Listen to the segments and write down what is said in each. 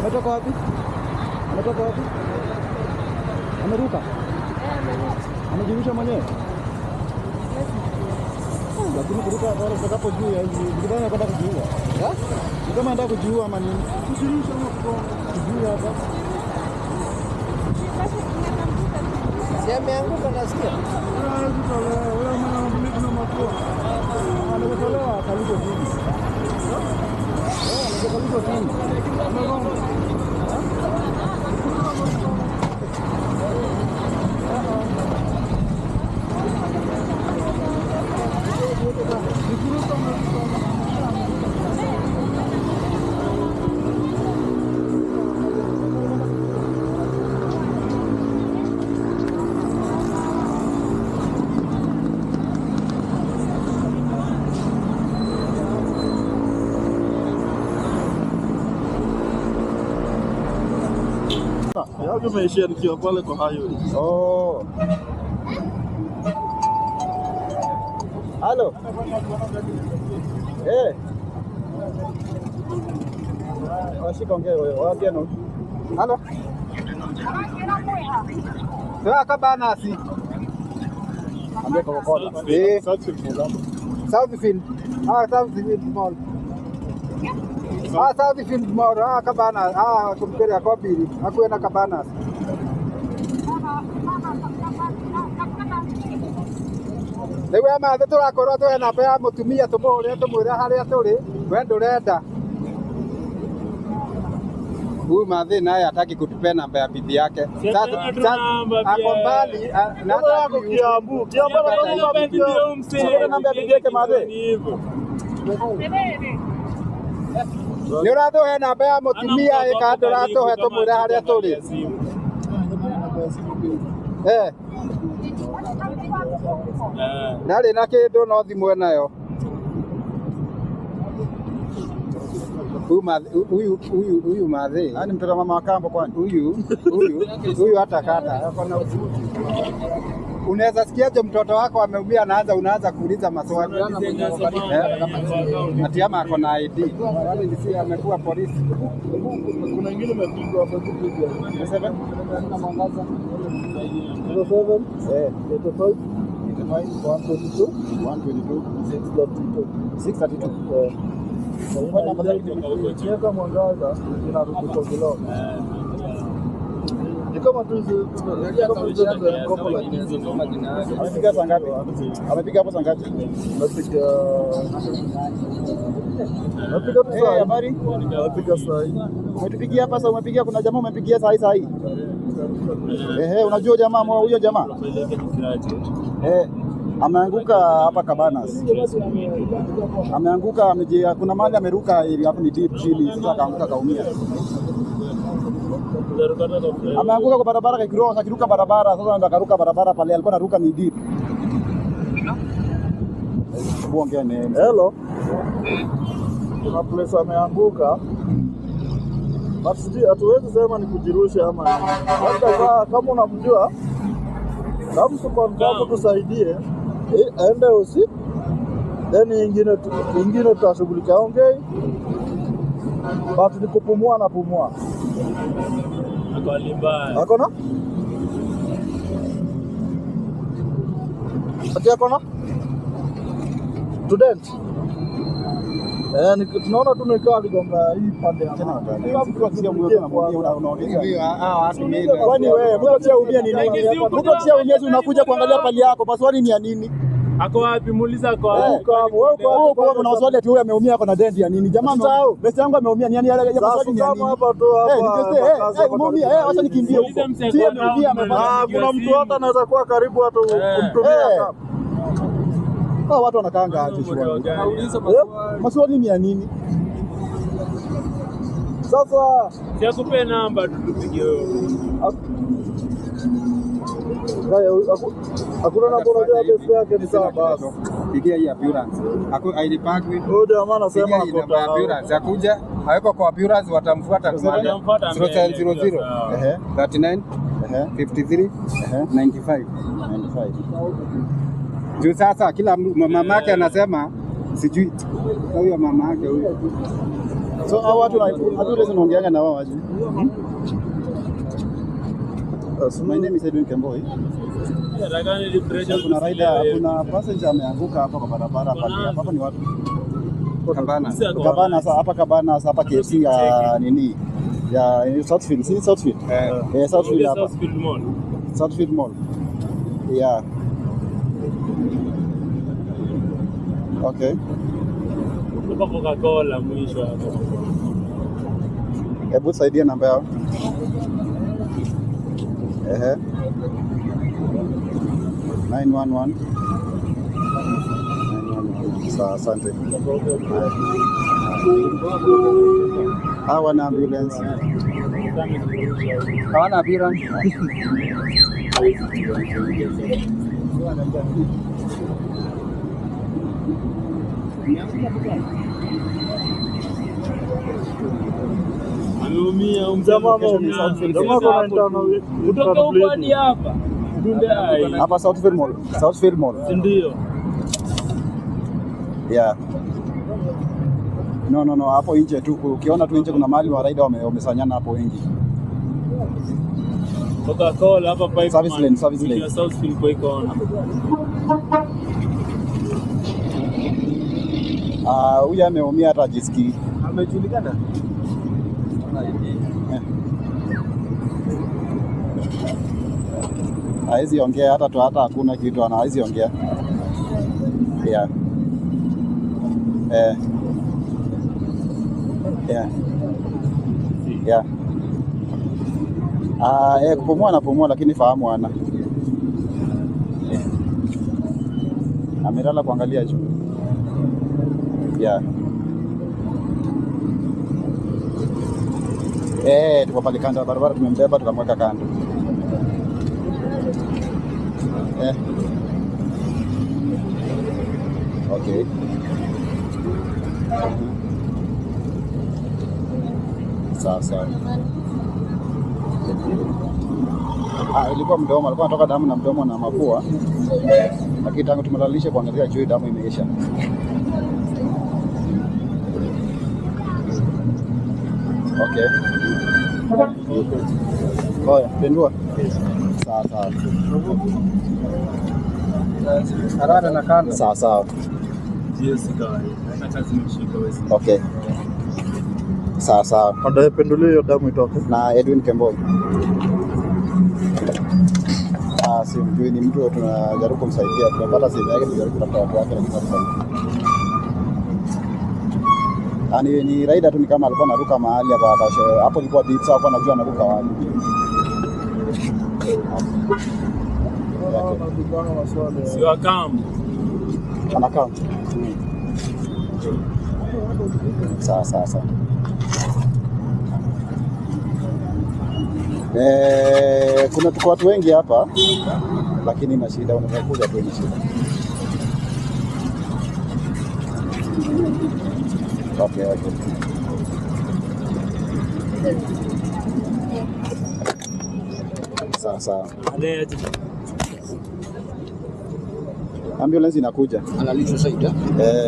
Ametoka wapi? Ametoka wapi? Ameruka? Amejirusha mwenyewe? Lakini kuruka hapo juu ya hivi, nikidhani anataka kujiua. Ni kama anataka kujiua ama nini? Kujirusha hapo kujiua hapa. Si ameanguka nasikia. Wewe mwana mliki na mafua. Ametolewa kalipo chini. Ametolewa chini. Yao tumeishia nikiwa pale kwa highway. Oh. Halo. Washika ongea wewe. Wapi ano? Halo. Sasa kabana si. Ambia kwa kola. Southfield. Southfield Mall. Southfield Mall. Kabana. Kumpeleka kwa bili. Hakuenda kabana. Lewe ama turakorwo twe namba ya mutumia tumuhure tumwira haria turi we ndurenda huyu madhi naye hataki kutupe namba ya bibi yake. Sasa ako mbali na yako Kiambu. Kiambu namba ya bibi yake madhi. Ni urathuhe namba ya mutumia ikandura tuhe tumwira haria turi. Nari na kindu no thimwe nayo. Huyu madhi. Ani mtoto mama wa kambo kwani? Huyu hata kata. Akona unaweza sikiaje mtoto wako ameumia unaanza kuuliza maswali. Ati ama ako na ID. Yaani si amekuwa polisi. Kuna wengine wamepigwa hapo kupiga. 7 na mwangaza. 07 85 122 632. Kwa namba ya kwa mwangaza inarudi kwa kilo. Ni kama tu kopo la jinsi kama jina yake. Amepiga saa ngapi? Amepiga hapo saa ngapi? Napiga tu saa. Habari? Napiga saa hii. Umetupigia hapa sasa, umepigia kuna jamaa umepigia saa hii. Unajua jamaa huyo jamaa? Ameanguka hapa Cabanas. Ameanguka kuna mahali ameruka ili hapo ni deep chini, sasa akaanguka kaumia. Ameanguka kwa barabara akiruka barabara, sasa ndo akaruka barabara pale alikuwa anaruka ni deep. Ongea nini? Hello. Kuna place ameanguka. Basi hatuwezi sema ni kujirusha ama labda kama unamjua kama mtu tusaidie aende usiku, then ingine tutashughulikia. Ongei basi ni kupumua na pumua. Akona? Ati akona? Student. Tunaona tu nikaa ligonga hii pande ya tena. Kwani wewe mtu tia umia ni nini? Mtu tia umia unakuja kuangalia pali yako. Maswali ni ya nini? Ako wapi? Muuliza kwa wewe kuna maswali ati wewe ameumia kwa na dendi ya nini? Jamaa msahau. Besi yangu ameumia ni yani maswali ni ya nini? Hapa tu hapa. Umeumia acha nikimbie huko. Si ameumia kuna mtu hata anaweza kuwa karibu hata kumtumia kama. Watu wanakaanga aje shwari. Maswali ni ya nini? Sasa siakupe namba tutupigie wewe. Hakuna namba unajua besi yake ni sawa basi. Pigia hii ambulance. Hailipagwi. Huyo jamaa anasema ako kwa ambulance. Akuja, haweko kwa ambulance watamfuata 0700 39 53 95. Juu sasa kila mamake anasema sijui huyo mamake huyo So hao watu hatuwezi naongeanga na wao aje. My name is Edwin Kemboi. Kuna rider, kuna passenger ameanguka hapa kwa barabara hapa ni wapi? Kabana. Hapa Kabana hapa KFC ya nini? Ya Southfield, si Southfield. Southfield hapa. Southfield Mall. Southfield Mall. Yeah. Okay. Kwa Coca-Cola mwisho hapo. Hebu saidia namba yao. 911. Sawa, asante. Hawana ambulance. Hawana ambulance. Ameumia kutoka upande hapa. Hapa Southfield Mall. Southfield Mall. Ndio. Yeah. No, hapo nje tu. Ukiona tu nje kuna mahali wa rider wamesanyana hapo wengi. Coca-Cola hapa pipe. Service lane. Ya Southfield kwa icon. Huyu ameumia hata jiski. Amejulikana? Haizi ongea hata hakuna kitu haizi ongea. Yeah. Kupumua anapumua lakini fahamu hana. Amelala kuangalia juu. Yeah. Tuko pale kando ya barabara, tumembeba tukamweka kando. Okay. Sawa. Ilikuwa mdomo, alikuwa anatoka damu na mdomo na mapua. Lakini tangu tumelalisha kuangalia juu damu imeisha. Okay. Oya, pendua. Sawa. Harada na kando. Sawa. Yes, guys. Na kazi mshika wewe. Okay. Sawa. Ndio pendulie hiyo damu itoke. Na Edwin Kemboi. Simjui, ni mtu tunajaribu kumsaidia. Tunapata simu yake, tunajaribu kutafuta watu wake lakini hatupati. Ni rider tu, ni kama alikuwa anaruka mahali hapo ilikuwa deep, sawa, kwa anajua anaruka wapi. Sio akam. Anakaa. Sawa. Kuna tuko watu wengi hapa lakini na shida, unaweza kuja tu ni shida. Okay. Sawa. Ambulance inakuja. Analishwa Said.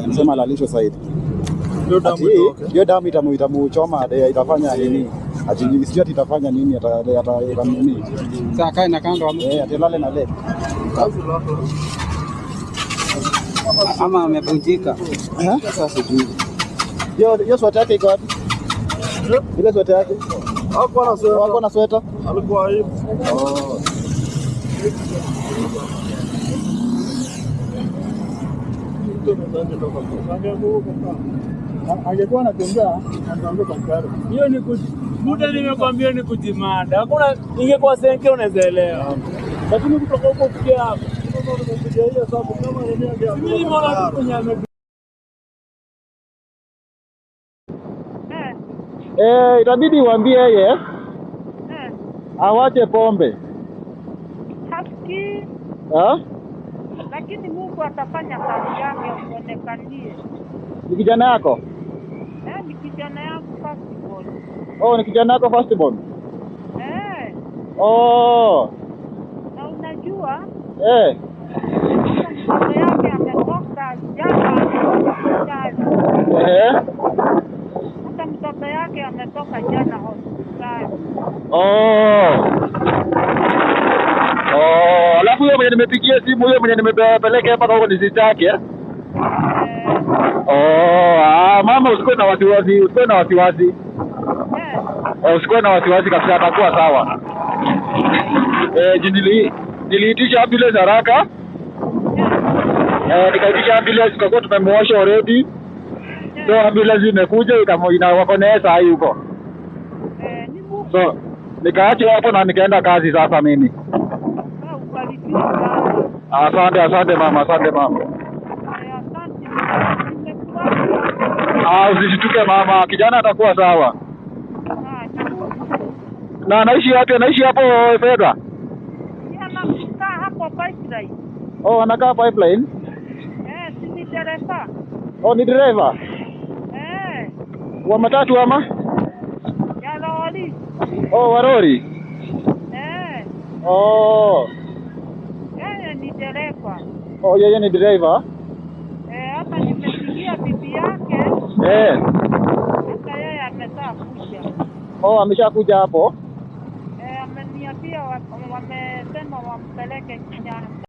Nasema analishwa Said. Hiyo damu itamuchoma, itafanya nini? Sijui itafanya nini, ata nini. Sasa kae na kando atalale na leo. Ama amevunjika. Sasa sijui. Hiyo sweta yake iko wapi? Ile sweta yake? Hapo na sweta. Alikuwa hivi. Angekuwa anatembea angeanguka mkaro. Hiyo ni muda, nimekwambia ni kujimanda. Hakuna, ingekuwa senke unaweza elewa. Lakini kutoka huko kufikia hapo. Hiyo sababu kama yeye mimi nimeona kwenye itabidi uambie yeye awache pombe. Hasikii. Lakini Mungu atafanya kazi yake aonekanie. Ni kijana yako? Ni kijana yangu firstborn. Ni kijana yako firstborn? Na unajua? Mtoto yake ametoka jana hospitali. Hata mtoto Alafu huyo mwenye nimepigia simu, huyo mwenye nimepeleka hapa huko ni sister yake. Mama usikuwe na wasiwasi, usikuwe na wasiwasi. Usikuwe na wasiwasi kabisa, atakuwa sawa. Niliitisha ambulance haraka. Nikaitisha ambulance kwa sababu tumemwosha already. So ambulance imekuja wako naye saa hii huko. So nikaacha hapo na nikaenda kazi sasa mimi. Asante mama, asante mama. Usishtuke mama, kijana atakuwa sawa. Na anaishi wapi? Anaishi hapo Fedha? Anakaa hapo Pipeline. Anakaa Pipeline? Si ni dereva. Ni driver? Wa matatu ama? Ya lori. Wa lori? Yeye ni dereva. Yeye ni driver? Hapa nimepigia bibi yake. Hata yeye ameshakuja. Ameshakuja hapo? Ameniambia wamesema wampeleke Kenyatta.